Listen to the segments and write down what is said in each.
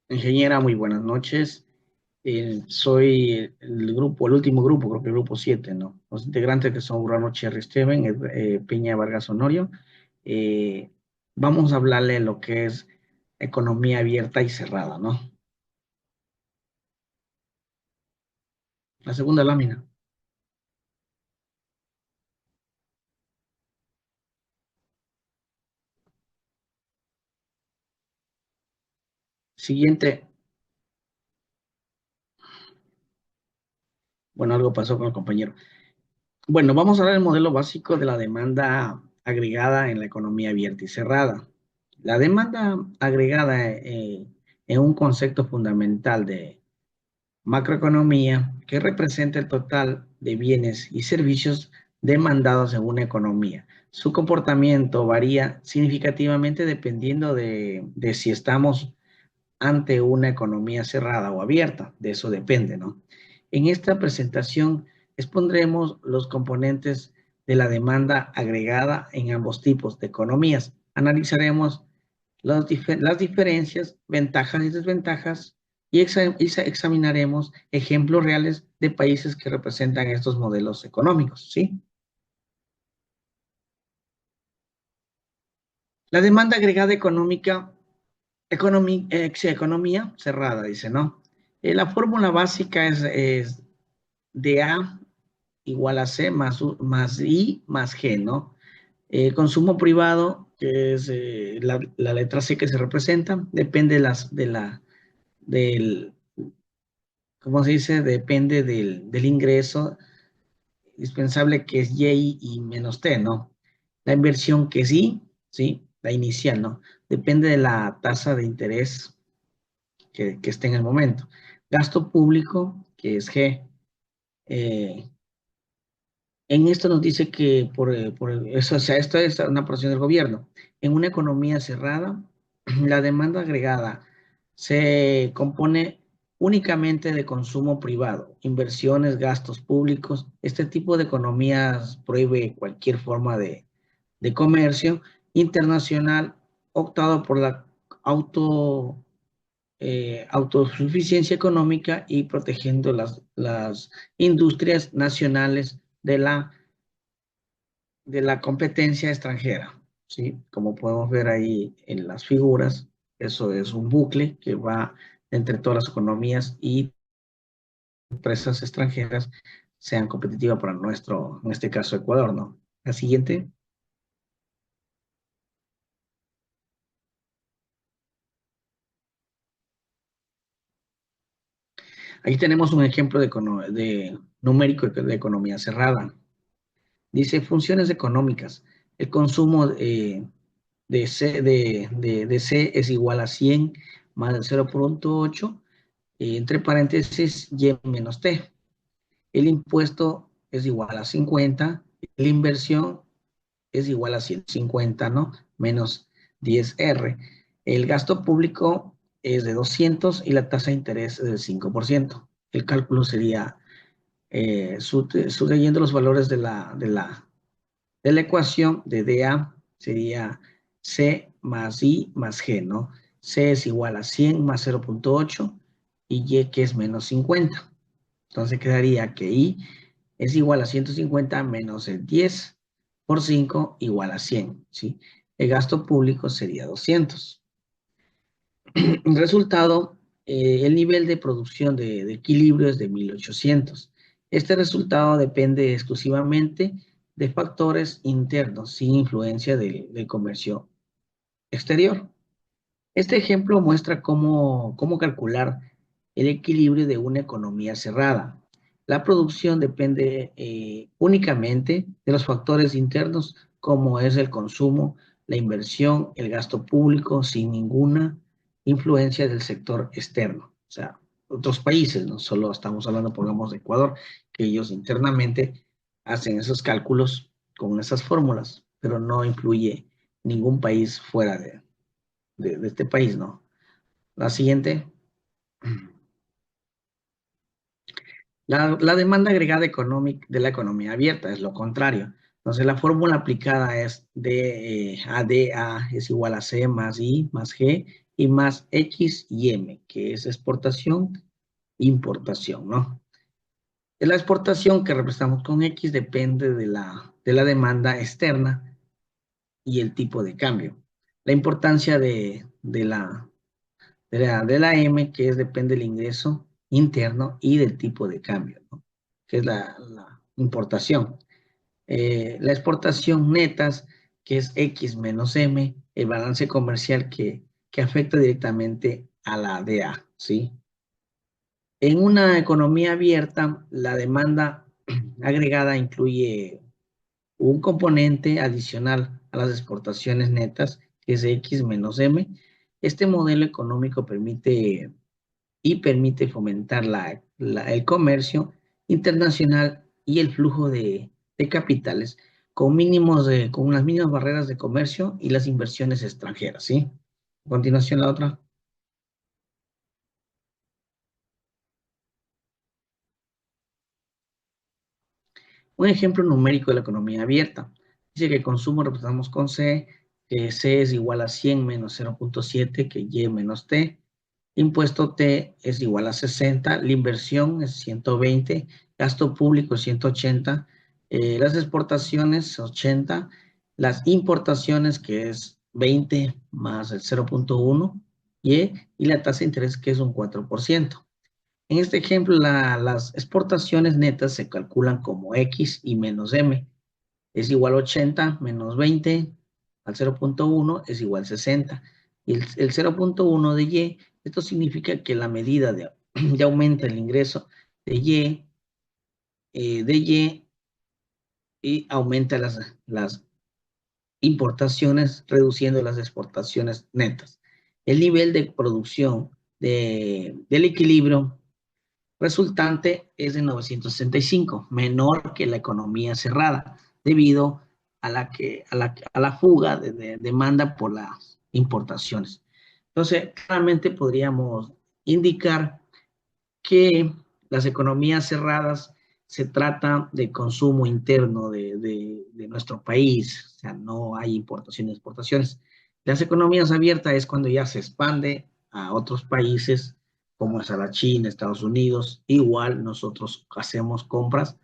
Ingeniera, muy buenas noches. Soy el último grupo, creo que el grupo 7, ¿no? Los integrantes que son Urano Cherry Steven, Peña Vargas Honorio. Eh, Vamos a hablarle de lo que es economía abierta y cerrada, ¿no? La segunda lámina. Siguiente. Bueno, algo pasó con el compañero. Bueno, vamos a ver el modelo básico de la demanda agregada en la economía abierta y cerrada. La demanda agregada es un concepto fundamental de macroeconomía, que representa el total de bienes y servicios demandados en una economía. Su comportamiento varía significativamente dependiendo de si estamos ante una economía cerrada o abierta. De eso depende, ¿no? En esta presentación expondremos los componentes de la demanda agregada en ambos tipos de economías. Analizaremos las diferencias, ventajas y desventajas y examinaremos ejemplos reales de países que representan estos modelos económicos, ¿sí? La demanda agregada económica, sí, economía cerrada, dice, ¿no? La fórmula básica es DA igual a C más I más G, ¿no? Consumo privado, que es la letra C que se representa, depende del, ¿cómo se dice? Depende del ingreso indispensable que es Y y menos T, ¿no? La inversión que es I, ¿sí? La inicial, ¿no? Depende de la tasa de interés que esté en el momento. Gasto público, que es G. Eh, en esto nos dice que por eso, o sea, esto es una porción del gobierno. En una economía cerrada, la demanda agregada se compone únicamente de consumo privado, inversiones, gastos públicos. Este tipo de economías prohíbe cualquier forma de comercio internacional optado por la auto, autosuficiencia económica y protegiendo las industrias nacionales de la competencia extranjera, ¿sí? Como podemos ver ahí en las figuras, eso es un bucle que va entre todas las economías y empresas extranjeras sean competitivas para nuestro, en este caso, Ecuador, ¿no? La siguiente. Aquí tenemos un ejemplo de numérico de economía cerrada. Dice funciones económicas. El consumo de C es igual a 100 más el 0,8, entre paréntesis Y menos T. El impuesto es igual a 50, la inversión es igual a 150, ¿no? Menos 10R. El gasto público es de 200 y la tasa de interés es del 5%. El cálculo sería, sustrayendo los valores de la ecuación de DA, sería C más I más G, ¿no? C es igual a 100 más 0,8 y Y que es menos 50. Entonces quedaría que I es igual a 150 menos el 10 por 5 igual a 100, ¿sí? El gasto público sería 200. El resultado, el nivel de producción de equilibrio es de 1800. Este resultado depende exclusivamente de factores internos sin influencia del comercio exterior. Este ejemplo muestra cómo calcular el equilibrio de una economía cerrada. La producción depende únicamente de los factores internos como es el consumo, la inversión, el gasto público, sin ninguna influencia del sector externo. O sea, otros países, no solo estamos hablando, pongamos, de Ecuador, que ellos internamente hacen esos cálculos con esas fórmulas, pero no influye ningún país fuera de este país, ¿no? La siguiente. La demanda agregada económica de la economía abierta es lo contrario. Entonces, la fórmula aplicada es D a D A es igual a C más I más G y más X y M, que es exportación, importación, ¿no? La exportación que representamos con X depende de la demanda externa y el tipo de cambio. La importancia de la M, que es depende del ingreso interno y del tipo de cambio, ¿no? Que es la importación. La exportación netas, que es X menos M, el balance comercial que afecta directamente a la DA, ¿sí? En una economía abierta, la demanda agregada incluye un componente adicional a las exportaciones netas, que es X menos M. Este modelo económico permite fomentar el comercio internacional y el flujo de capitales con unas mínimas barreras de comercio y las inversiones extranjeras, ¿sí? A continuación, la otra. Un ejemplo numérico de la economía abierta. Dice que consumo representamos con C, que C es igual a 100 menos 0.7, que Y menos T. Impuesto T es igual a 60, la inversión es 120, gasto público es 180, las exportaciones 80, las importaciones que es 20 más el 0.1 y la tasa de interés que es un 4%. En este ejemplo, las exportaciones netas se calculan como X y menos M. Es igual a 80 menos 20 al 0.1 es igual a 60. Y el 0.1 de Y, esto significa que la medida de aumenta el ingreso de Y aumenta las importaciones, reduciendo las exportaciones netas. El nivel de producción del equilibrio resultante es de 965, menor que la economía cerrada, debido a la fuga de demanda por las importaciones. Entonces, claramente podríamos indicar que las economías cerradas se trata de consumo interno de nuestro país, o sea, no hay importaciones y exportaciones. Las economías abiertas es cuando ya se expande a otros países, como es a la China, Estados Unidos. Igual nosotros hacemos compras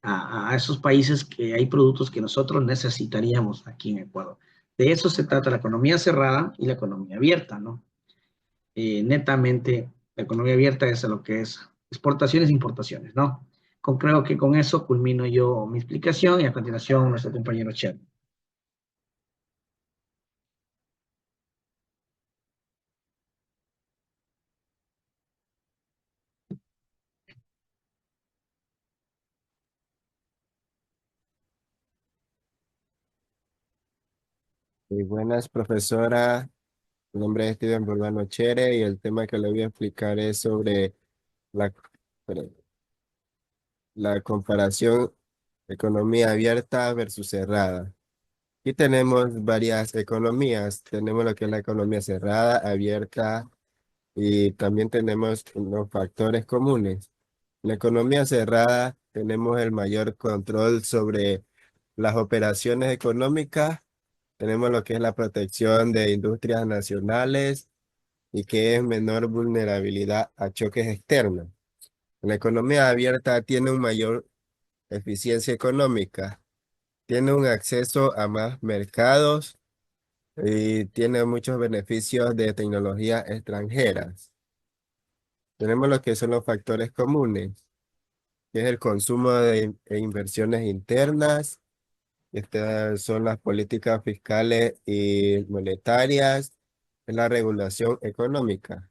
a esos países que hay productos que nosotros necesitaríamos aquí en Ecuador. De eso se trata la economía cerrada y la economía abierta, ¿no? Netamente la economía abierta es a lo que es exportaciones e importaciones, ¿no? Creo que con eso culmino yo mi explicación y a continuación nuestro compañero Chen. Muy buenas, profesora. Mi nombre es Steven Urbano Chere y el tema que le voy a explicar es sobre la, perdón, la comparación economía abierta versus cerrada. Aquí tenemos varias economías. Tenemos lo que es la economía cerrada, abierta y también tenemos los factores comunes. En la economía cerrada tenemos el mayor control sobre las operaciones económicas. Tenemos lo que es la protección de industrias nacionales y que es menor vulnerabilidad a choques externos. La economía abierta tiene una mayor eficiencia económica, tiene un acceso a más mercados y tiene muchos beneficios de tecnologías extranjeras. Tenemos lo que son los factores comunes, que es el consumo e inversiones internas. Estas son las políticas fiscales y monetarias, es la regulación económica.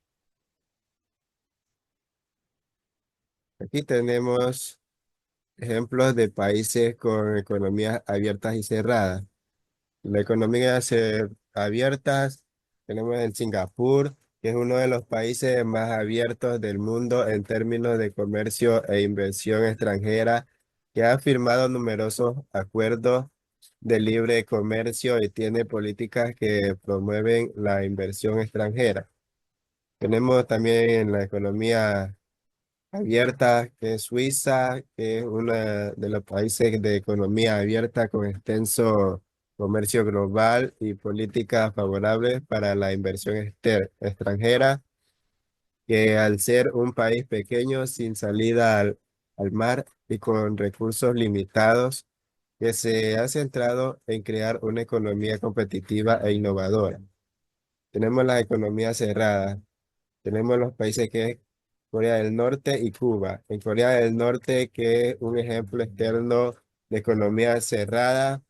Aquí tenemos ejemplos de países con economías abiertas y cerradas. La economía abiertas tenemos en Singapur, que es uno de los países más abiertos del mundo en términos de comercio e inversión extranjera, que ha firmado numerosos acuerdos de libre comercio y tiene políticas que promueven la inversión extranjera. Tenemos también en la economía abierta, que es Suiza, que es uno de los países de economía abierta con extenso comercio global y políticas favorables para la inversión extranjera, que al ser un país pequeño sin salida al mar y con recursos limitados, que se ha centrado en crear una economía competitiva e innovadora. Tenemos las economías cerradas, tenemos los países que es Corea del Norte y Cuba. En Corea del Norte, que es un ejemplo externo de economía cerrada,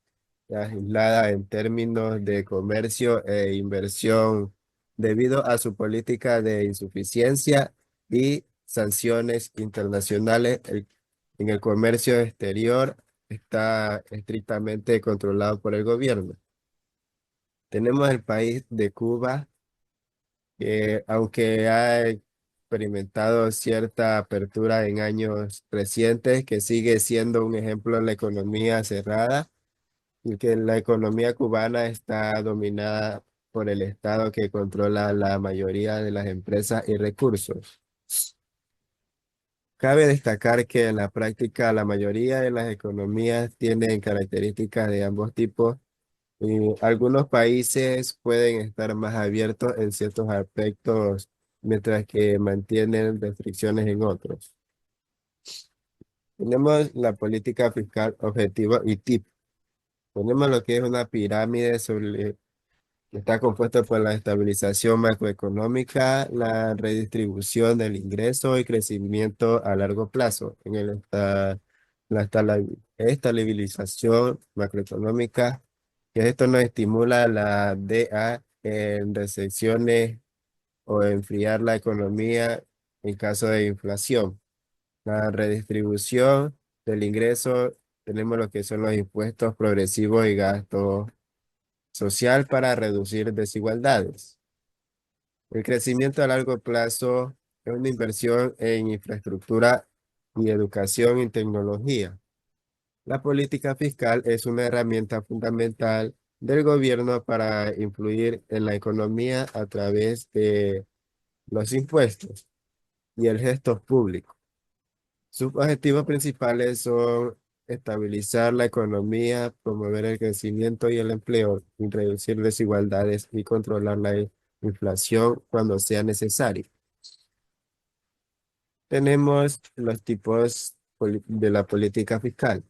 aislada en términos de comercio e inversión, debido a su política de insuficiencia y sanciones internacionales. En el comercio exterior está estrictamente controlado por el gobierno. Tenemos el país de Cuba, que aunque ha experimentado cierta apertura en años recientes, que sigue siendo un ejemplo en la economía cerrada y que la economía cubana está dominada por el Estado, que controla la mayoría de las empresas y recursos. Cabe destacar que en la práctica la mayoría de las economías tienen características de ambos tipos y algunos países pueden estar más abiertos en ciertos aspectos, mientras que mantienen restricciones en otros. Tenemos la política fiscal objetivo y tipo. Tenemos lo que es una pirámide sobre está compuesto por la estabilización macroeconómica, la redistribución del ingreso y crecimiento a largo plazo. La estabilización macroeconómica, que esto nos estimula la DA en recesiones o enfriar la economía en caso de inflación. La redistribución del ingreso, tenemos lo que son los impuestos progresivos y gastos social para reducir desigualdades. El crecimiento a largo plazo es una inversión en infraestructura y educación y tecnología. La política fiscal es una herramienta fundamental del gobierno para influir en la economía a través de los impuestos y el gesto público. Sus objetivos principales son estabilizar la economía, promover el crecimiento y el empleo, y reducir desigualdades y controlar la inflación cuando sea necesario. Tenemos los tipos de la política fiscal.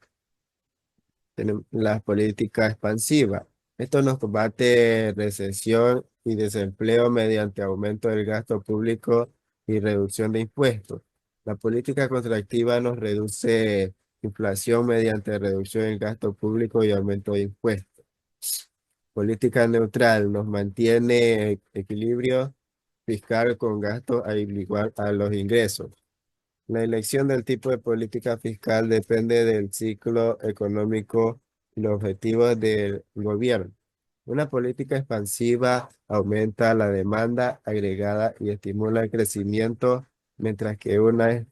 Tenemos la política expansiva. Esto nos combate recesión y desempleo mediante aumento del gasto público y reducción de impuestos. La política contractiva nos reduce inflación mediante reducción del gasto público y aumento de impuestos. Política neutral nos mantiene equilibrio fiscal con gastos al igual a los ingresos. La elección del tipo de política fiscal depende del ciclo económico y los objetivos del gobierno. Una política expansiva aumenta la demanda agregada y estimula el crecimiento, mientras que una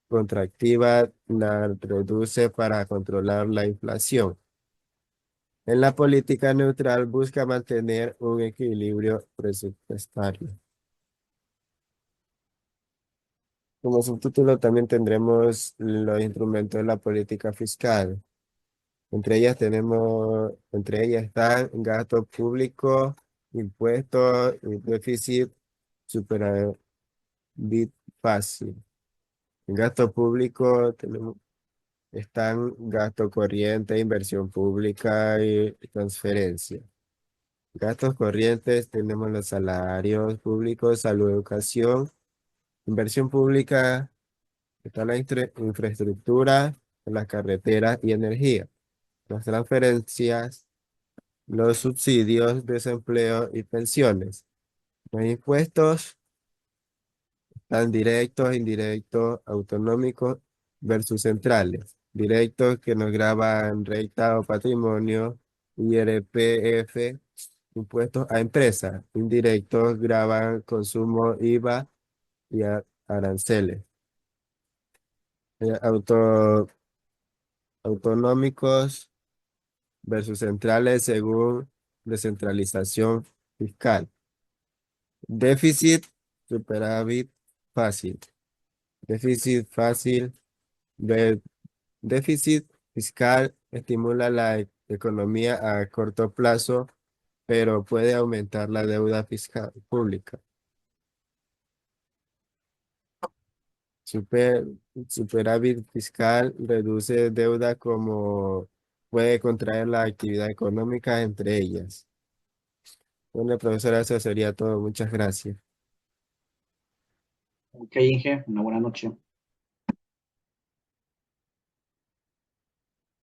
contractiva la reduce para controlar la inflación. En la política neutral busca mantener un equilibrio presupuestario. Como subtítulo también tendremos los instrumentos de la política fiscal. Entre ellas están gasto público, impuestos, y déficit, superávit fácil. En gasto público están gasto corriente, inversión pública y transferencia. Gastos corrientes tenemos los salarios públicos, salud, educación, inversión pública. Está la infraestructura, las carreteras y energía, las transferencias, los subsidios, desempleo y pensiones. Los impuestos están directos, indirectos, autonómicos versus centrales. Directos que nos graban renta o patrimonio, IRPF, impuestos a empresas. Indirectos graban consumo, IVA y aranceles. Eh, Autonómicos versus centrales según descentralización fiscal. Déficit, superávit fácil. Déficit fácil. Déficit fiscal estimula la economía a corto plazo, pero puede aumentar la deuda fiscal pública. Super, superávit fiscal reduce deuda como puede contraer la actividad económica entre ellas. Bueno, profesora, eso sería todo. Muchas gracias. Ok, Inge, una buena noche.